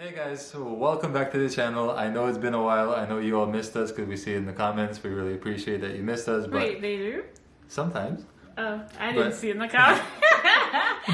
Hey guys, so welcome back to the channel. I know it's been a while. I know you all missed us because we see it in the comments. We really appreciate that you missed us. But wait, they do? sometimes. Oh, I didn't see it in the comments.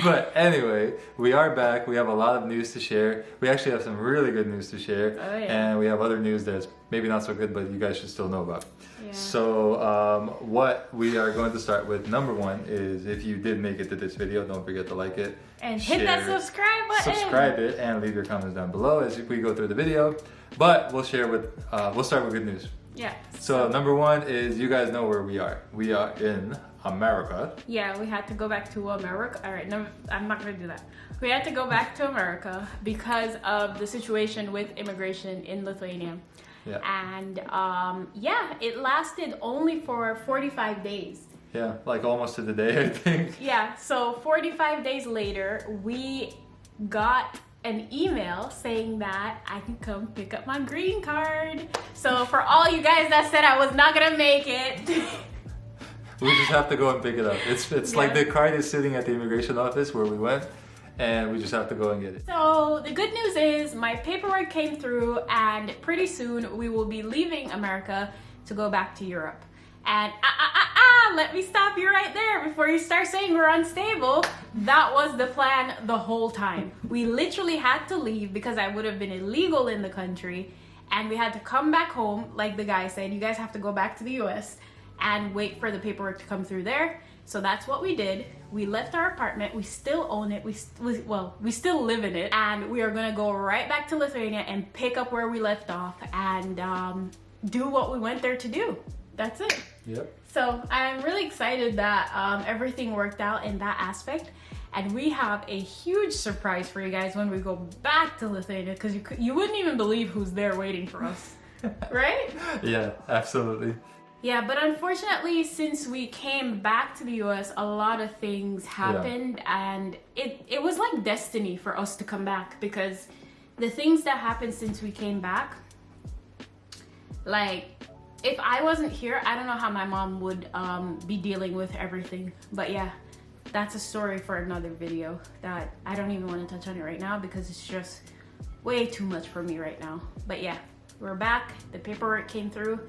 But anyway, we are back. We have a lot of news to share. We actually have some really good news to share. Oh, yeah. And we have other news that's maybe not so good, but you guys should still know about. Yeah. So what we are going to start with, number one, is if you did make it to this video, don't forget to like it. And hit that share it, subscribe button. subscribe it, and leave your comments down below as we go through the video. But we'll start with good news. Yeah. So number one is, you guys know where we are. We are in America. Yeah, we had to go back to America. All right, no, I'm not gonna do that. We had to go back to America because of the situation with immigration in Lithuania. Yeah. And yeah, it lasted only for 45 days. Yeah, like almost to the day, I think. Yeah, so 45 days later, we got an email saying that I can come pick up my green card. So for all you guys that said I was not gonna make it, We just have to go and pick it up. It's like the card is sitting at the immigration office where we went, and we just have to go and get it. So the good news is my paperwork came through, and pretty soon we will be leaving America to go back to Europe. And let me stop you right there before you start saying we're unstable. That was the plan the whole time. We literally had to leave because I would have been illegal in the country, and we had to come back home. Like the guy said, you guys have to go back to the US and wait for the paperwork to come through there. So that's what we did. We left our apartment. We still own it. We still live in it, and we are gonna go right back to Lithuania and pick up where we left off and do what we went there to do. That's it. Yep. So I'm really excited that everything worked out in that aspect, and we have a huge surprise for you guys when we go back to Lithuania, because you wouldn't even believe who's there waiting for us, right? Yeah, absolutely. Yeah, but unfortunately, since we came back to the US, a lot of things happened, and it was like destiny for us to come back, because the things that happened since we came back, like, if I wasn't here, I don't know how my mom would be dealing with everything. But yeah, that's a story for another video that I don't even want to touch on it right now because it's just way too much for me right now. But yeah, we're back. The paperwork came through,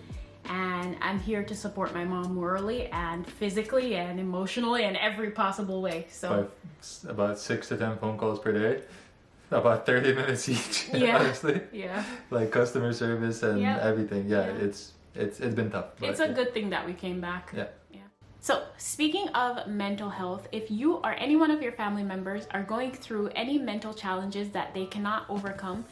and I'm here to support my mom morally and physically and emotionally and every possible way. So About 6 to 10 phone calls per day, about 30 minutes each. Yeah. Honestly. Yeah. Like customer service and everything. Yeah, Yeah. it's been tough. It's a good thing that we came back. Yeah. So speaking of mental health, if you or any one of your family members are going through any mental challenges that they cannot overcome,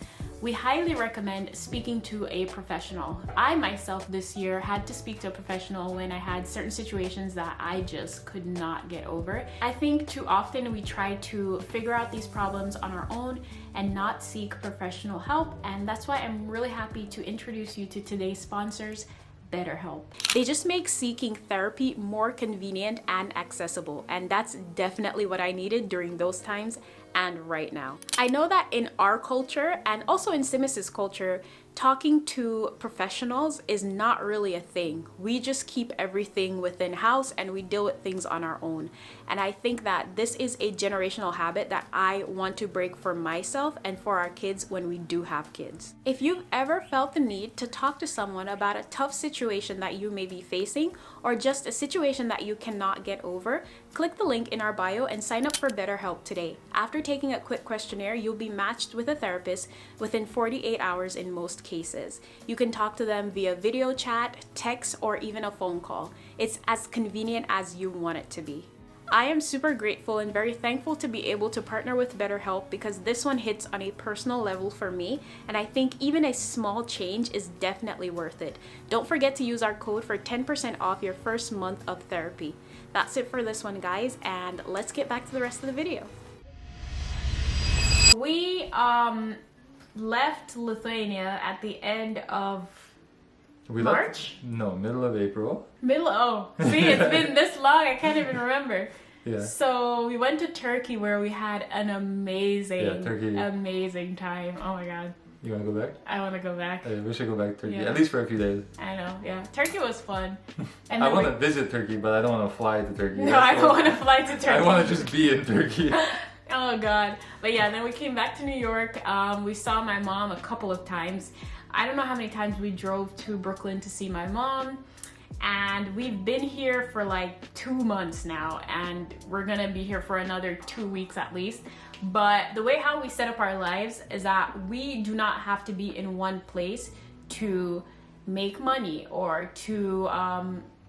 we highly recommend speaking to a professional. I myself this year had to speak to a professional when I had certain situations that I just could not get over. I think too often we try to figure out these problems on our own and not seek professional help, and that's why I'm really happy to introduce you to today's sponsors, BetterHelp. They just make seeking therapy more convenient and accessible, and that's definitely what I needed during those times and right now. I know that in our culture and also in Simis's culture, talking to professionals is not really a thing. We just keep everything within house and we deal with things on our own. And I think that this is a generational habit that I want to break for myself and for our kids when we do have kids. If you've ever felt the need to talk to someone about a tough situation that you may be facing, or just a situation that you cannot get over, click the link in our bio and sign up for BetterHelp today. After taking a quick questionnaire, you'll be matched with a therapist within 48 hours in most cases. You can talk to them via video chat, text, or even a phone call. It's as convenient as you want it to be. I am super grateful and very thankful to be able to partner with BetterHelp because this one hits on a personal level for me, and I think even a small change is definitely worth it. Don't forget to use our code for 10% off your first month of therapy. That's it for this one, guys, and let's get back to the rest of the video. We left Lithuania at the end of March? No, middle of April. See, it's been this long, I can't even remember. Yeah. So we went to Turkey where we had an amazing time. Oh my god. You want to go back? I want to go back. We should go back to Turkey, Yeah. at least for a few days. I know, yeah. Turkey was fun. And I then want to visit Turkey, but I don't want to fly to Turkey. No, I don't want to fly to Turkey. I want to just be in Turkey. Oh God. But yeah, then we came back to New York. We saw my mom a couple of times. I don't know how many times we drove to Brooklyn to see my mom. And we've been here for like 2 months now, and we're gonna be here for another 2 weeks at least. But the way how we set up our lives is that we do not have to be in one place to make money or to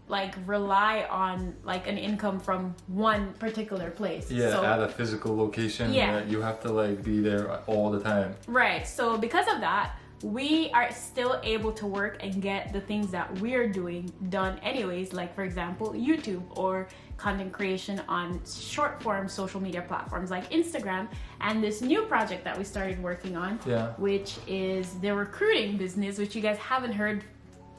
like rely on like an income from one particular place. Yeah, so, at a physical location. Yeah. You have to like be there all the time. Right. So because of that, we are still able to work and get the things that we're doing done anyways, like for example YouTube or content creation on short form social media platforms like Instagram, and this new project that we started working on, which is the recruiting business, which you guys haven't heard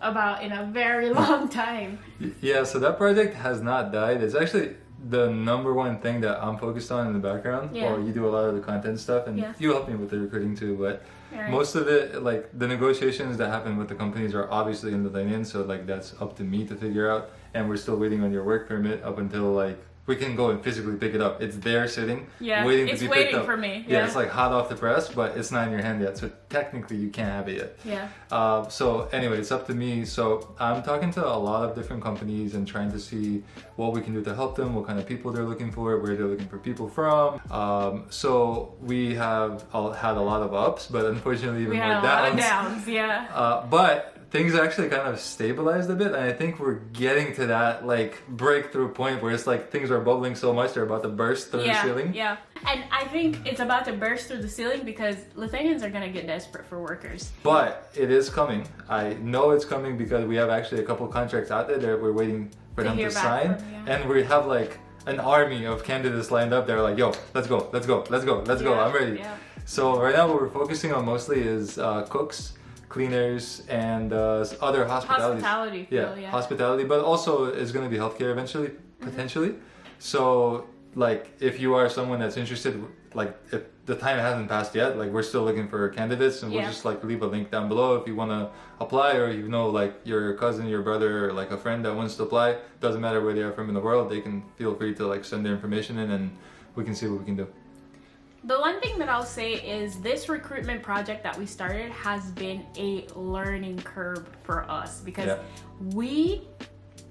about in a very long time. Yeah, so that project has not died. It's actually the number one thing that I'm focused on in the background. Well, you do a lot of the content stuff, and you help me with the recruiting too, but most of it, like the negotiations that happen with the companies are obviously in Lithuanian, so like that's up to me to figure out, and we're still waiting on your work permit up until like we can go and physically pick it up. It's there sitting, waiting to be picked up. It's waiting for me. Yeah, it's like hot off the press, but it's not in your hand yet, so technically you can't have it yet. So anyway, it's up to me. So I'm talking to a lot of different companies and trying to see what we can do to help them, what kind of people they're looking for, where they're looking for people from. So we have had a lot of ups, but unfortunately even more downs. We had a lot of downs, yeah. But things actually kind of stabilized a bit, and I think we're getting to that like breakthrough point where it's like things are bubbling so much they're about to burst through the ceiling. Yeah, and I think it's about to burst through the ceiling because Lithuanians are gonna get desperate for workers. But it is coming. I know it's coming because we have actually a couple contracts out there that we're waiting for them to sign, and we have like an army of candidates lined up. They're like, yo, let's go, let's go, let's go, let's go, I'm ready. So right now what we're focusing on mostly is cooks, cleaners, and other hospitality. Hospitality, but also it's going to be healthcare eventually, potentially. So like if you are someone that's interested, like if the time hasn't passed yet, like we're still looking for candidates, and we'll just like leave a link down below if you want to apply, or you know like your cousin, your brother, or like a friend that wants to apply. Doesn't matter where they are from in the world, they can feel free to like send their information in, and we can see what we can do. The one thing that I'll say is this recruitment project that we started has been a learning curve for us because we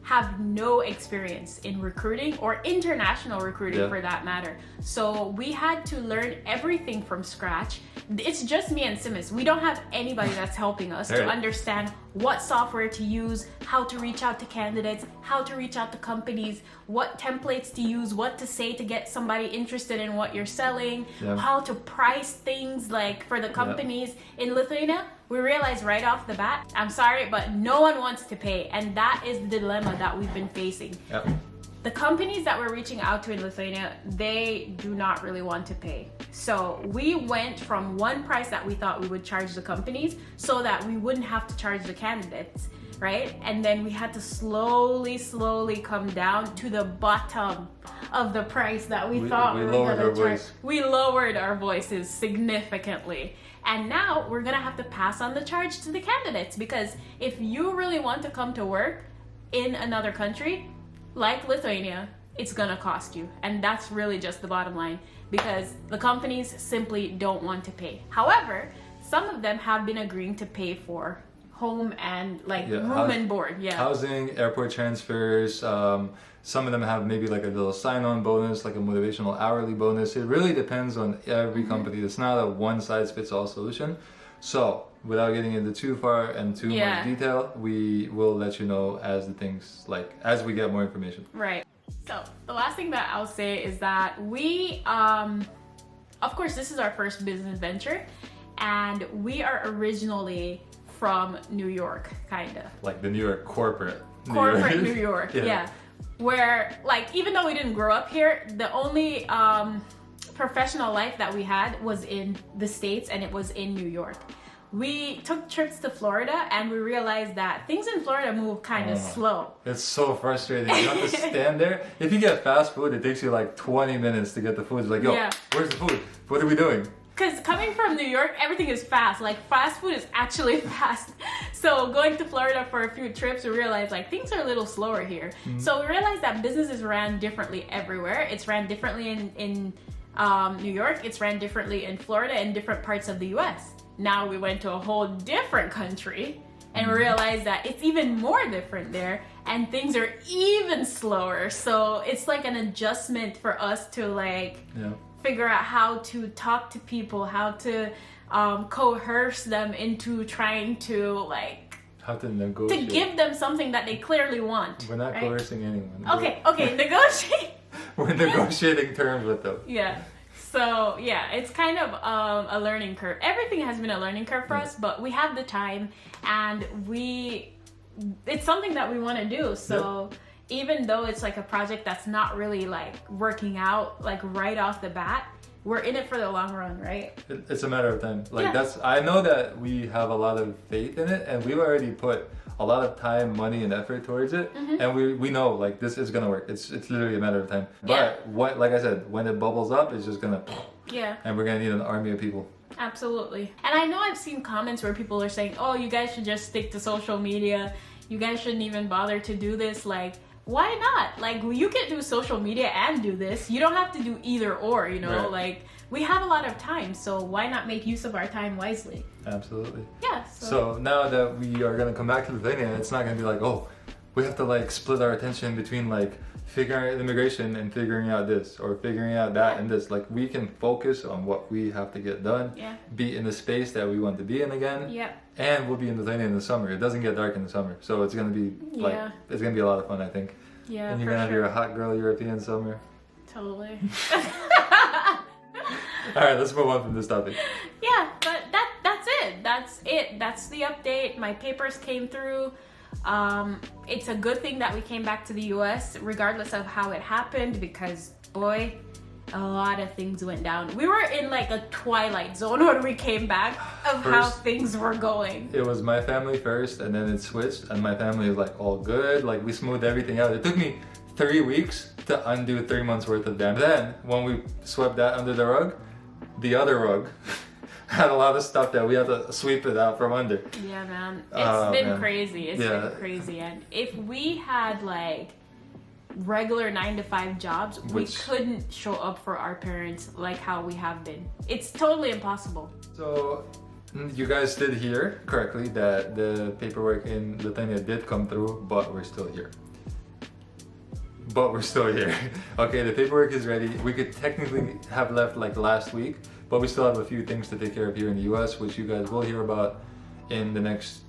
have no experience in recruiting or international recruiting for that matter. So we had to learn everything from scratch. It's just me and Simmons. We don't have anybody that's helping us to understand what software to use, how to reach out to candidates, how to reach out to companies, what templates to use, what to say to get somebody interested in what you're selling, how to price things like for the companies. In Lithuania, we realized right off the bat, I'm sorry, but no one wants to pay. And that is the dilemma that we've been facing. The companies that we're reaching out to in Lithuania, they do not really want to pay. So we went from one price that we thought we would charge the companies so that we wouldn't have to charge the candidates, right? And then we had to slowly come down to the bottom of the price that we thought we were going to charge. We lowered our voices significantly. And now we're gonna have to pass on the charge to the candidates, because if you really want to come to work in another country, like Lithuania, it's gonna cost you. And that's really just the bottom line, because the companies simply don't want to pay. However, some of them have been agreeing to pay for home and like room and board. Housing, airport transfers. Some of them have maybe like a little sign-on bonus, like a motivational hourly bonus. It really depends on every company. It's not a one-size-fits-all solution. So without getting into too far and too much detail, we will let you know as the things, like as we get more information. Right. So the last thing that I'll say is that we, of course, this is our first business venture, and we are originally from New York, kind of. Like the New York corporate. New York, yeah. Where, like, even though we didn't grow up here, the only professional life that we had was in the States, and it was in New York. We took trips to Florida, and we realized that things in Florida move kind of slow. It's so frustrating. You have to stand there. If you get fast food, it takes you like 20 minutes to get the food. It's like, yo, where's the food? What are we doing? Because coming from New York, everything is fast. Like, fast food is actually fast. So going to Florida for a few trips, we realized like things are a little slower here. So we realized that businesses ran differently everywhere. It's ran differently in New York, it's ran differently in Florida and different parts of the US. Now we went to a whole different country and we realized that it's even more different there and things are even slower. So it's like an adjustment for us to like figure out how to talk to people, how to coerce them into trying to like how to negotiate, to give them something that they clearly want. We're not coercing anyone. Okay, negotiate. We're negotiating terms with them. Yeah. So yeah, it's kind of a learning curve. Everything has been a learning curve for us, but we have the time and it's something that we want to do. So even though it's like a project that's not really like working out like right off the bat, we're in it for the long run, right? It's a matter of time. Like I know that we have a lot of faith in it and we've already put a lot of time, money, and effort towards it, and we know like this is gonna work. It's literally a matter of time. But what, like I said, when it bubbles up, it's just gonna and we're gonna need an army of people. Absolutely. And I know I've seen comments where people are saying, "Oh, you guys should just stick to social media. You guys shouldn't even bother to do this." Like, why not? Like, you can do social media and do this. You don't have to do either or. You know, like we have a lot of time, so why not make use of our time wisely? Absolutely. Yeah. So now that we are gonna come back to Lithuania, it's not gonna be like, oh, we have to like split our attention between like figuring out immigration and figuring out this or figuring out that and this. Like we can focus on what we have to get done. Be in the space that we want to be in again. And we'll be in Lithuania in the summer. It doesn't get dark in the summer, so it's gonna be like it's gonna be a lot of fun, I think. Yeah. And you're gonna have your hot girl European summer. Totally. All right, let's move on from this topic. Yeah, but that's it. That's the update. My papers came through. It's a good thing that we came back to the US regardless of how it happened because boy, a lot of things went down. We were in like a twilight zone when we came back of how things were going. It was my family first and then it switched and my family was like all good. Like we smoothed everything out. It took me 3 weeks to undo 3 months worth of damage. Then when we swept that under the rug, the other rug had a lot of stuff that we had to sweep it out from under. Yeah, man. It's been crazy. It's been crazy. And if we had like regular 9-to-5 jobs, we couldn't show up for our parents like how we have been. It's totally impossible. So you guys did hear correctly that the paperwork in Lithuania did come through, but we're still here. But we're still here. Okay, the paperwork is ready. We could technically have left like last week, but we still have a few things to take care of here in the US, which you guys will hear about in the next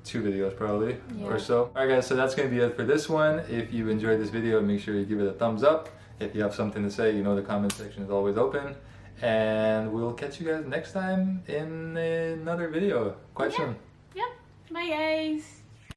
2 videos probably or so. Alright guys, so that's going to be it for this one. If you enjoyed this video, make sure you give it a thumbs up. If you have something to say, you know the comment section is always open. And we'll catch you guys next time in another video quite soon. Bye guys.